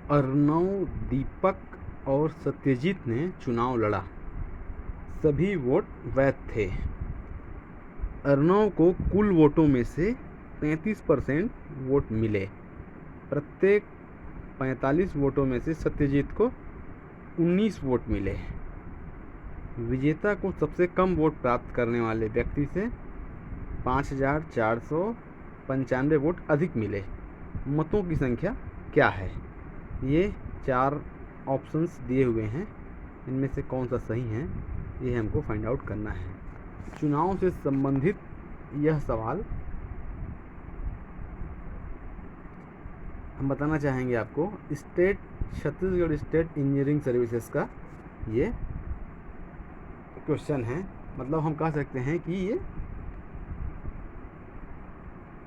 अर्नव, दीपक और सत्यजीत ने चुनाव लड़ा। सभी वोट वैध थे। अर्नव को कुल वोटों में से 33% वोट मिले। प्रत्येक 45 वोटों में से सत्यजीत को 19 वोट मिले। विजेता को सबसे कम वोट प्राप्त करने वाले व्यक्ति से 5,495 वोट अधिक मिले। मतों की संख्या क्या है? ये 4 ऑप्शंस दिए हुए हैं, इनमें से कौन सा सही है ये हमको फाइंड आउट करना है। चुनाव से संबंधित यह सवाल हम बताना चाहेंगे आपको। छत्तीसगढ़ स्टेट इंजीनियरिंग सर्विसेज का ये क्वेश्चन है। मतलब हम कह सकते हैं कि ये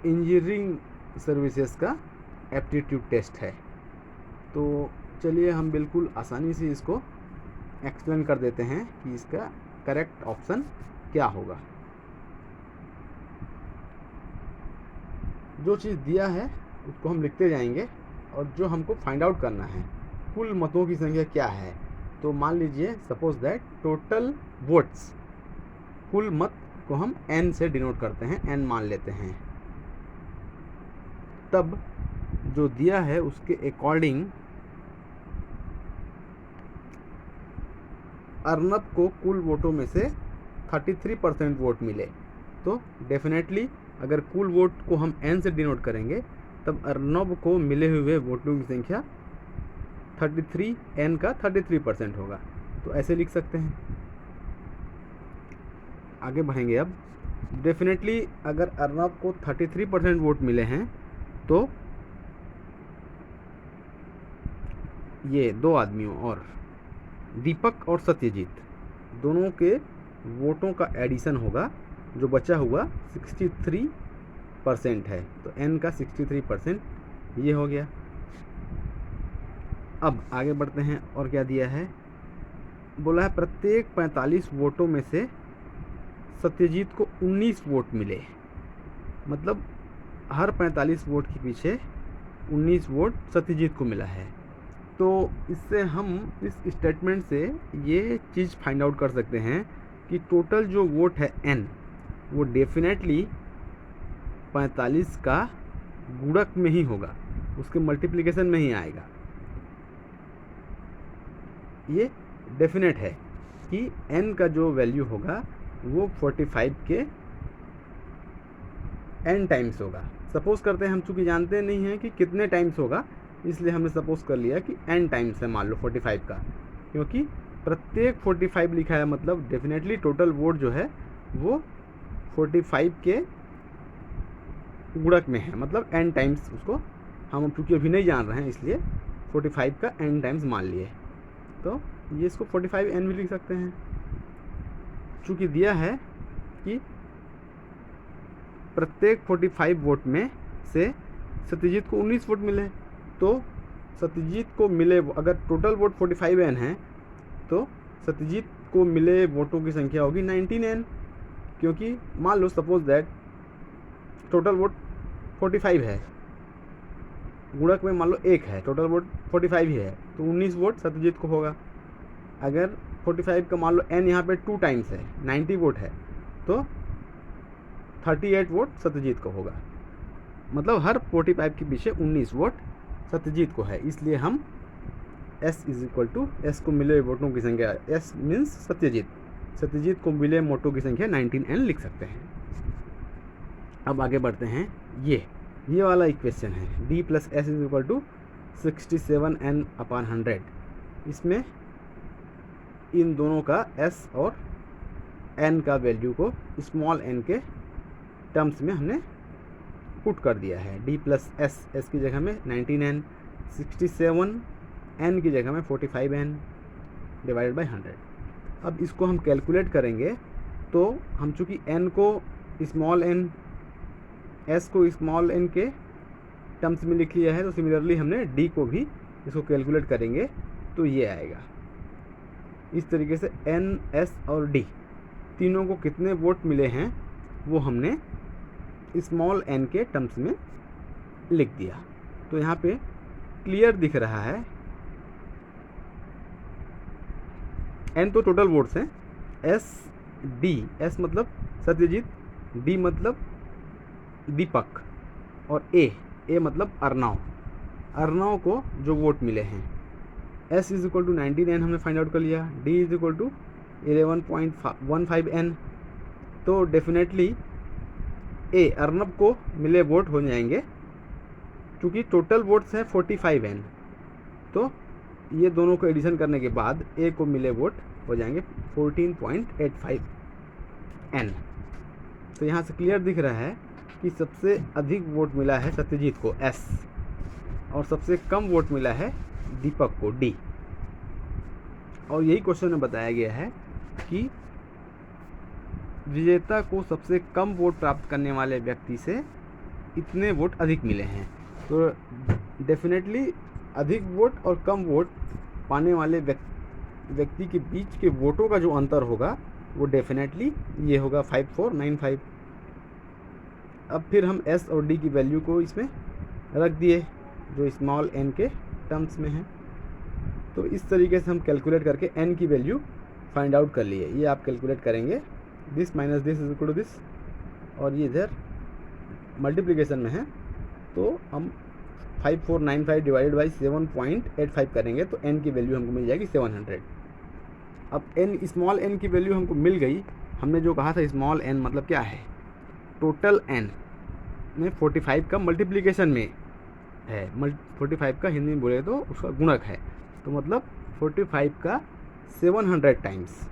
इंजीनियरिंग सर्विसेज का एप्टीट्यूड टेस्ट है। तो चलिए हम बिल्कुल आसानी से इसको एक्सप्लेन कर देते हैं कि इसका करेक्ट ऑप्शन क्या होगा। जो चीज़ दिया है उसको हम लिखते जाएंगे और जो हमको फाइंड आउट करना है कुल मतों की संख्या क्या है। तो मान लीजिए सपोज दैट टोटल वोट्स, कुल मत को हम n से डिनोट करते हैं, n मान लेते हैं। तब जो दिया है उसके अकॉर्डिंग अर्नब को कुल वोटों में से 33% वोट मिले। तो डेफिनेटली अगर कुल वोट को हम n से डिनोट करेंगे तब अर्नब को मिले हुए वोटों की संख्या 33, n का 33% होगा। तो ऐसे लिख सकते हैं। आगे बढ़ेंगे अब। डेफिनेटली अगर अर्नब को 33% वोट मिले हैं तो ये 2 आदमियों और दीपक और सत्यजीत दोनों के वोटों का एडिशन होगा। जो बचा हुआ 63% है, तो n का 63% ये हो गया। अब आगे बढ़ते हैं और क्या दिया है। बोला है प्रत्येक 45 वोटों में से सत्यजीत को 19 वोट मिले। मतलब हर 45 वोट के पीछे 19 वोट सत्यजीत को मिला है। तो इससे हम इस स्टेटमेंट से ये चीज़ फाइंड आउट कर सकते हैं कि टोटल जो वोट है n वो डेफिनेटली 45 का गुणक में ही होगा, उसके मल्टीप्लिकेशन में ही आएगा। ये डेफिनेट है कि n का जो वैल्यू होगा वो 45 के n टाइम्स होगा। सपोज करते हैं हम चूँकि जानते नहीं हैं कि कितने टाइम्स होगा, इसलिए हमने सपोज कर लिया कि n टाइम्स है मान लो 45 का, क्योंकि प्रत्येक 45 लिखा है मतलब डेफिनेटली टोटल वोट जो है वो 45 के गुणक में है। मतलब n टाइम्स उसको हम चूँकि अभी नहीं जान रहे हैं इसलिए 45 का n टाइम्स मान लिए। तो ये इसको 45n भी लिख सकते हैं। चूँकि दिया है कि प्रत्येक 45 वोट में से सत्यजीत को 19 वोट मिले, तो सत्यजीत को मिले अगर टोटल वोट 45n है तो सत्यजीत को मिले वोटों की संख्या होगी 19n। क्योंकि मान लो सपोज दैट टोटल वोट 45 है, गुणक में मान लो 1 है, टोटल वोट 45 ही है, तो 19 वोट सत्यजीत को होगा। अगर 45 का मान लो n यहाँ पे 2 टाइम्स है, 90 वोट है, तो 38 वोट सत्यजीत को होगा। मतलब हर 45 के पीछे 19 वोट सत्यजीत को है। इसलिए हम S S को मिले वोटों की संख्या, S मीन्स सत्यजीत को मिले वोटों की संख्या 19n लिख सकते हैं। अब आगे बढ़ते हैं। ये वाला इक्वेशन है D + S = 67n/100। इसमें इन दोनों का S और n का वैल्यू को स्मॉल n के टर्म्स में हमने पुट कर दिया है। D + S की जगह में 19n, 67n की जगह में 45n डिवाइडेड बाई 100। अब इसको हम कैलकुलेट करेंगे तो हम चूँकि n को स्मॉल n, s को स्मॉल n के टर्म्स में लिख लिया है, तो सिमिलरली हमने d को भी इसको कैलकुलेट करेंगे तो ये आएगा। इस तरीके से n, s और d तीनों को कितने वोट मिले हैं वो हमने स्मॉल n के टर्म्स में लिख दिया। तो यहाँ पे क्लियर दिख रहा है, एन तो टोटल वोट्स हैं, एस डी, एस मतलब सत्यजीत, डी मतलब दीपक और ए मतलब अर्नव को जो वोट मिले हैं। S is equal to 19n हमने फाइंड आउट कर लिया, D is equal to 11.15n। तो डेफिनेटली ए अर्नब को मिले वोट हो जाएंगे, क्योंकि टोटल वोट्स हैं 45n, तो ये दोनों को एडिशन करने के बाद ए को मिले वोट हो जाएंगे 14.85n। तो यहाँ से क्लियर दिख रहा है कि सबसे अधिक वोट मिला है सत्यजीत को एस, और सबसे कम वोट मिला है दीपक को डी। और यही क्वेश्चन में बताया गया है कि विजेता को सबसे कम वोट प्राप्त करने वाले व्यक्ति से इतने वोट अधिक मिले हैं। तो डेफिनेटली अधिक वोट और कम वोट पाने वाले व्यक्ति के बीच के वोटों का जो अंतर होगा वो डेफिनेटली ये होगा 5495। अब फिर हम एस और डी की वैल्यू को इसमें रख दिए जो स्मॉल एन के टर्म्स में है। तो इस तरीके से हम कैलकुलेट करके एन की वैल्यू फाइंड आउट कर लिए। ये आप कैलकुलेट करेंगे, this minus this is equal to this, और ये इधर मल्टीप्लिकेशन में है, तो हम 5495 डिवाइडेड बाई 7.85 करेंगे तो n की वैल्यू हमको मिल जाएगी 700। अब n स्मॉल n की वैल्यू हमको मिल गई। हमने जो कहा था स्मॉल n मतलब क्या है, टोटल n में 45 का मल्टीप्लिकेशन में है, 45 का हिंदी में बोले तो उसका गुणक है, तो मतलब 45 का 700 टाइम्स,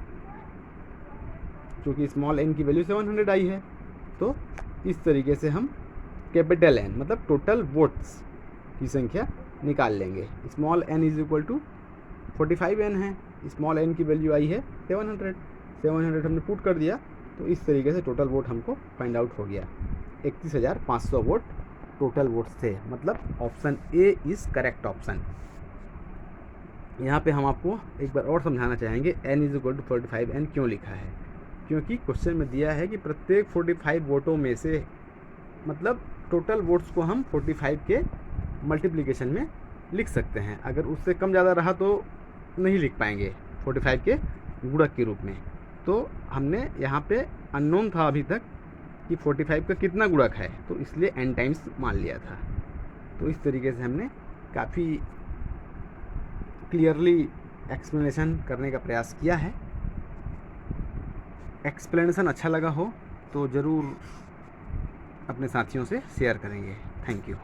क्योंकि स्मॉल n की वैल्यू 700 आई है। तो इस तरीके से हम कैपिटल N मतलब टोटल वोट्स की संख्या निकाल लेंगे। Small n is equal to 45n है, स्मॉल n की वैल्यू आई है 700 हमने पुट कर दिया, तो इस तरीके से टोटल वोट हमको फाइंड आउट हो गया। 31,500 वोट टोटल वोट्स थे, मतलब option A is correct option. यहाँ पे हम आपको एक बार और समझाना चाहेंगे n is equal to 45n क्यों लिखा है, क्योंकि क्वेश्चन में दिया है कि प्रत्येक 45 वोटों में से, मतलब टोटल वोट्स को हम 45 के मल्टीप्लिकेशन में लिख सकते हैं। अगर उससे कम ज़्यादा रहा तो नहीं लिख पाएंगे 45 के गुणक के रूप में। तो हमने यहाँ पे अननोन था अभी तक कि 45 का कितना गुणक है, तो इसलिए n टाइम्स मान लिया था। तो इस तरीके से हमने काफ़ी क्लियरली एक्सप्लेनेशन करने का प्रयास किया है। एक्सप्लेनेशन अच्छा लगा हो तो ज़रूर अपने साथियों से शेयर करेंगे। Thank you.